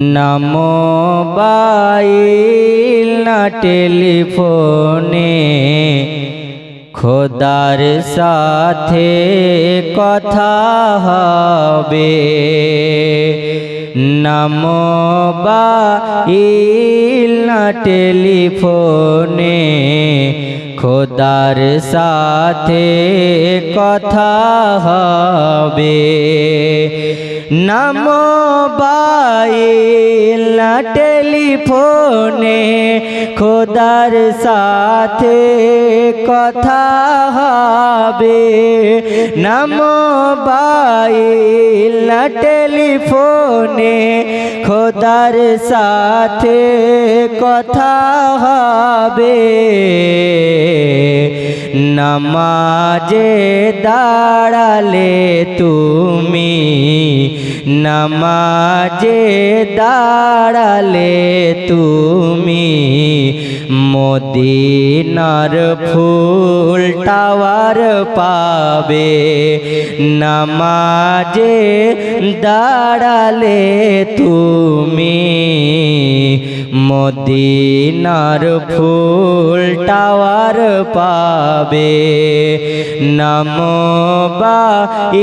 না মোবাইল না টেলিফোনে খোদার সাথে কথা হবে। না মোবাইল না টেলিফোনে খোদার সাথে কথা হবে। না মোবাইল না টেলিফোনে খোদার সাথে কথা হবে। না মোবাইল না টেলিফোনে খোদার সাথে কথা হবে। নামাজে দাঁড়ালে তুমি, নামাজে দাঁড়ালে তুমি মদিনার ফুল টাওয়ার পাবে। নামাজে দাঁড়ালে তুমি মদিনার ফুল টাওয়ার পাবে। না মোবাইল